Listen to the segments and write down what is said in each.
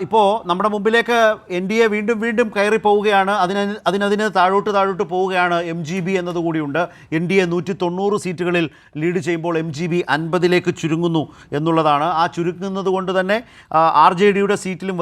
ഇപ്പോൾ നമ്മുടെ മുമ്പിലേക്ക് എൻ ഡി എ വീണ്ടും വീണ്ടും കയറി പോവുകയാണ്. അതിന് താഴോട്ട് പോവുകയാണ്. MGB എന്നതുകൂടിയുണ്ട്. എൻ ഡി എ 190 സീറ്റുകളിൽ ലീഡ് ചെയ്യുമ്പോൾ MGB 50ലേക്ക് ചുരുങ്ങുന്നു എന്നുള്ളതാണ്. ആ ചുരുങ്ങുന്നത് കൊണ്ട് തന്നെ RJDയുടെ സീറ്റിലും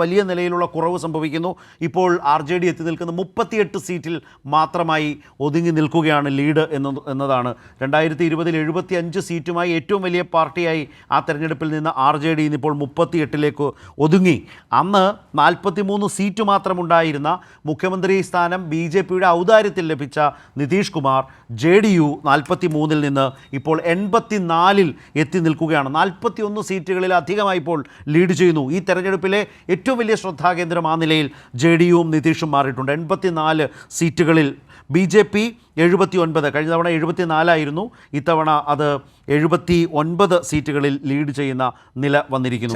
വലിയ നിലയിലുള്ള കുറവ് സംഭവിക്കുന്നു. ഇപ്പോൾ RJD എത്തി നിൽക്കുന്ന 38 സീറ്റിൽ മാത്രമായി ഒതുങ്ങി നിൽക്കുകയാണ് ലീഡ് എന്നതാണ്. 2020 75 സീറ്റുമായി ഏറ്റവും വലിയ പാർട്ടിയായി ആ തെരഞ്ഞെടുപ്പിൽ നിന്ന് RJD ഇന്നിപ്പോൾ 38ലേക്ക് ഒതുങ്ങി. അന്ന് 43 സീറ്റ് മാത്രമുണ്ടായിരുന്ന മുഖ്യമന്ത്രി സ്ഥാനം BJPയുടെ ഔദാര്യത്തിൽ ലഭിച്ച നിതീഷ് കുമാർ JDU 43-ൽ നിന്ന് ഇപ്പോൾ 84-ൽ എത്തി നിൽക്കുകയാണ്. 41 സീറ്റുകളിൽ അധികമായി ഇപ്പോൾ ലീഡ് ചെയ്യുന്നു. ഈ തെരഞ്ഞെടുപ്പിലെ ഏറ്റവും വലിയ ശ്രദ്ധാകേന്ദ്രം ആ നിലയിൽ JDUവും നിതീഷും മാറിയിട്ടുണ്ട്. 84 സീറ്റുകളിൽ BJP 79, കഴിഞ്ഞ തവണ 74 ഇത്തവണ അത് 79 സീറ്റുകളിൽ ലീഡ് ചെയ്യുന്ന നില വന്നിരിക്കുന്നു.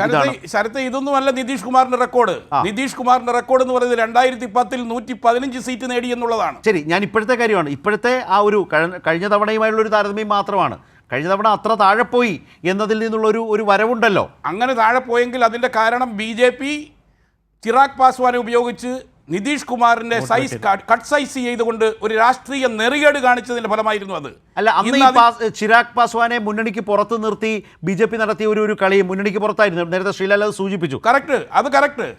ശരത്ത്, ഇതൊന്നുമല്ല നിതീഷ് കുമാറിന്റെ റെക്കോർഡ്. നിതീഷ് കുമാറിന്റെ റെക്കോർഡ് എന്ന് പറയുന്നത് 2010-ൽ 115 സീറ്റ് നേടി എന്നുള്ളതാണ്. ശരി, ഞാൻ ഇപ്പോഴത്തെ കാര്യമാണ്. ഇപ്പോഴത്തെ ആ ഒരു കഴിഞ്ഞ തവണയുമായുള്ളൊരു താരതമ്യം മാത്രമാണ്. കഴിഞ്ഞ തവണ അത്ര താഴെ പോയി എന്നതിൽ നിന്നുള്ള ഒരു വരവുണ്ടല്ലോ. അങ്ങനെ താഴെ പോയെങ്കിൽ അതിൻ്റെ കാരണം BJP ചിറാഗ് പാസ്വാനെ ഉപയോഗിച്ച് നിതീഷ് കുമാറിന്റെ കട്ട് സൈസ് ചെയ്തുകൊണ്ട് ഒരു രാഷ്ട്രീയ നെറികേട് കാണിച്ചതിന്റെ ഫലമായിരുന്നു അത്. അല്ല, അന്ന് ചിരാഗ് പാസ്വാനെ മുന്നണിക്ക് പുറത്ത് നിർത്തി BJP നടത്തിയ ഒരു കളി മുന്നണിക്ക് പുറത്തായിരുന്നു. നേരത്തെ ശ്രീലാൽ അത് സൂചിപ്പിച്ചു. കറക്റ്റ്.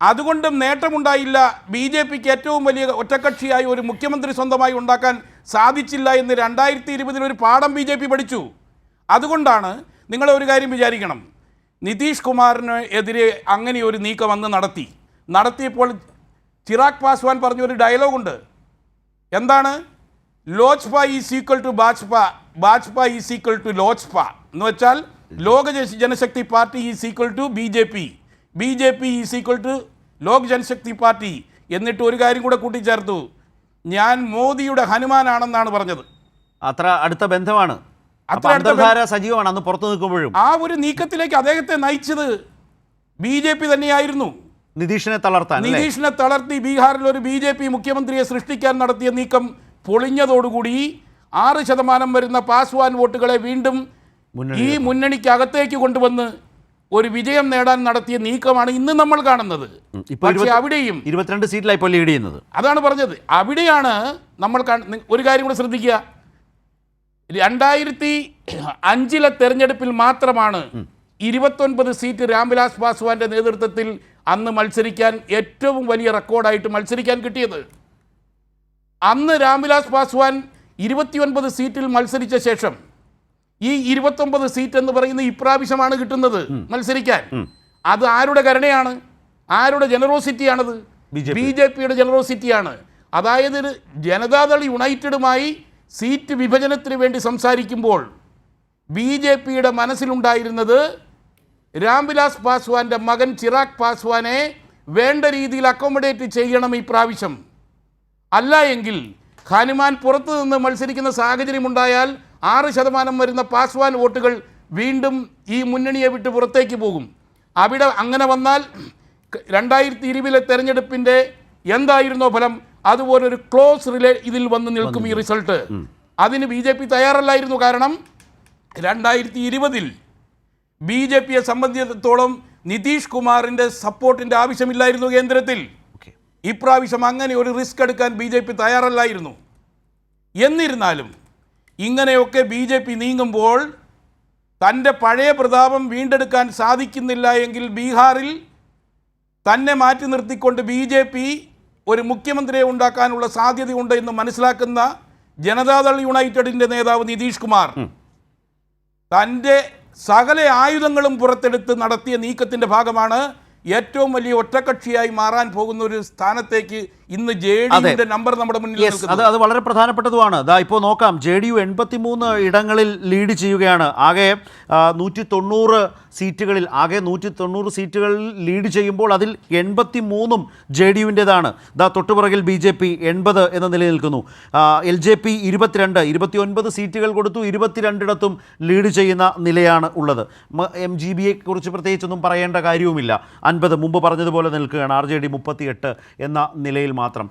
അതുകൊണ്ടും നേട്ടമുണ്ടായില്ല. BJPക്ക് ഏറ്റവും വലിയ ഒറ്റക്കക്ഷിയായി ഒരു മുഖ്യമന്ത്രി സ്വന്തമായി ഉണ്ടാക്കാൻ സാധിച്ചില്ല എന്ന് 2020 ഒരു പാഠം BJP പഠിച്ചു. അതുകൊണ്ടാണ് നിങ്ങൾ ഒരു കാര്യം വിചാരിക്കണം. നിതീഷ് കുമാറിന് എതിരെ അങ്ങനെ ഒരു നീക്കം അന്ന് നടത്തിയപ്പോൾ ചിറാഗ് പാസ്വാൻ പറഞ്ഞൊരു ഡയലോഗുണ്ട്. എന്താണ്? Lojpa is equal to Bajpa is equal to Lojpa എന്ന് വെച്ചാൽ Lok Janshakti party is equal to BJP is equal to Lok Janshakti party. എന്നിട്ട് ഒരു കാര്യം കൂടെ കൂട്ടിച്ചേർത്തു, ഞാൻ മോദിയുടെ ഹനുമാനാണെന്നാണ് പറഞ്ഞത്. അത്ര അടുത്ത ബന്ധമാണ്, സജീവമാണ്. അന്ന് പുറത്തു നിൽക്കുമ്പോഴും ആ ഒരു നീക്കത്തിലേക്ക് അദ്ദേഹത്തെ നയിച്ചത് BJP തന്നെയായിരുന്നു. നിതീഷിനെ തളർത്തി ബീഹാറിൽ ഒരു BJP മുഖ്യമന്ത്രിയെ സൃഷ്ടിക്കാൻ നടത്തിയ നീക്കം പൊളിഞ്ഞതോടുകൂടി 6% വരുന്ന പാസ്വാൻ വോട്ടുകളെ വീണ്ടും ഈ മുന്നണിക്കകത്തേക്ക് കൊണ്ടുവന്ന് ഒരു വിജയം നേടാൻ നടത്തിയ നീക്കമാണ് ഇന്ന് നമ്മൾ കാണുന്നത്. പക്ഷേ അവിടെയും 22 സീറ്റിലായി ഇപ്പോൾ ലീഡ് ചെയ്യുന്നത്. അതാണ് പറഞ്ഞത്. അവിടെയാണ് നമ്മൾ ഒരു കാര്യം കൂടെ ശ്രദ്ധിക്കുക. 2005 തെരഞ്ഞെടുപ്പിൽ മാത്രമാണ് 29 സീറ്റ് രാംവിലാസ് പാസ്വാന്റെ നേതൃത്വത്തിൽ അന്ന് മത്സരിക്കാൻ ഏറ്റവും വലിയ റെക്കോർഡായിട്ട് മത്സരിക്കാൻ കിട്ടിയത്. അന്ന് രാംവിലാസ് പാസ്വാൻ 29 സീറ്റിൽ മത്സരിച്ച ശേഷം ഈ 29 സീറ്റ് എന്ന് പറയുന്നത് ഇപ്രാവശ്യമാണ് കിട്ടുന്നത് മത്സരിക്കാൻ. അത് ആരുടെ കരുണയാണ്? ആരുടെ ജനറോസിറ്റിയാണത്? BJPയുടെ ജനറോസിറ്റിയാണ്. അതായത് ജനതാദൾ യുണൈറ്റഡുമായി സീറ്റ് വിഭജനത്തിന് വേണ്ടി സംസാരിക്കുമ്പോൾ BJPയുടെ മനസ്സിലുണ്ടായിരുന്നത് രാംവിലാസ് പാസ്വാന്റെ മകൻ ചിറാഗ് പാസ്വാനെ വേണ്ട രീതിയിൽ അക്കോമഡേറ്റ് ചെയ്യണം ഈ പ്രാവശ്യം. അല്ല എങ്കിൽ ഹനുമാൻ പുറത്തു നിന്ന് മത്സരിക്കുന്ന സാഹചര്യമുണ്ടായാൽ 6% വരുന്ന പാസ്വാൻ വോട്ടുകൾ വീണ്ടും ഈ മുന്നണിയെ വിട്ട് പുറത്തേക്ക് പോകും. അവിടെ അങ്ങനെ വന്നാൽ 2020 തെരഞ്ഞെടുപ്പിൻ്റെ എന്തായിരുന്നോ ഫലം, അതുപോലൊരു ക്ലോസ് ഇതിൽ വന്ന് നിൽക്കും ഈ റിസൾട്ട്. അതിന് BJP തയ്യാറല്ലായിരുന്നു. കാരണം 2020 BJPയെ സംബന്ധിച്ചിടത്തോളം നിതീഷ് കുമാറിൻ്റെ സപ്പോർട്ടിൻ്റെ ആവശ്യമില്ലായിരുന്നു കേന്ദ്രത്തിൽ. ഇപ്രാവശ്യം അങ്ങനെ ഒരു റിസ്ക് എടുക്കാൻ BJP തയ്യാറല്ലായിരുന്നു. എന്നിരുന്നാലും ഇങ്ങനെയൊക്കെ BJP നീങ്ങുമ്പോൾ തൻ്റെ പഴയ പ്രതാപം വീണ്ടെടുക്കാൻ സാധിക്കുന്നില്ല എങ്കിൽ ബീഹാറിൽ തന്നെ മാറ്റി നിർത്തിക്കൊണ്ട് BJP ഒരു മുഖ്യമന്ത്രിയെ ഉണ്ടാക്കാനുള്ള സാധ്യതയുണ്ട് എന്ന് മനസ്സിലാക്കുന്ന ജനതാദൾ യുണൈറ്റഡിൻ്റെ നേതാവ് നിതീഷ് കുമാർ തൻ്റെ സകല ആയുധങ്ങളും പുറത്തെടുത്ത് നടത്തിയ നീക്കത്തിൻ്റെ ഭാഗമാണ് ഏറ്റവും വലിയ ഒറ്റക്കക്ഷിയായി മാറാൻ പോകുന്ന ഒരു സ്ഥാനത്തേക്ക് ഇന്ന് JDUവിന്റെ നമ്പർ നമ്മുടെ മുന്നിൽ നിൽക്കുന്നത്. അത് വളരെ പ്രധാനപ്പെട്ടതുമാണ്. ഇപ്പോൾ നോക്കാം, JDU 83 ഇടങ്ങളിൽ ലീഡ് ചെയ്യുകയാണ്. ആകെ 190 സീറ്റുകളിൽ ലീഡ് ചെയ്യുമ്പോൾ അതിൽ 83 JDUവിൻ്റെതാണ്. തൊട്ടുപുറകിൽ BJP 80 എന്ന നിലയിൽ നിൽക്കുന്നു. LJP 29 സീറ്റുകൾ കൊടുത്തു, 22ഇടത്തും ലീഡ് ചെയ്യുന്ന നിലയാണ് ഉള്ളത്. MGBയെ കുറിച്ച് പ്രത്യേകിച്ചൊന്നും പറയേണ്ട കാര്യവുമില്ല. 50 മുമ്പ് പറഞ്ഞതുപോലെ നിൽക്കുകയാണ്. RJD 38 എന്ന നിലയിൽ മാത്രം.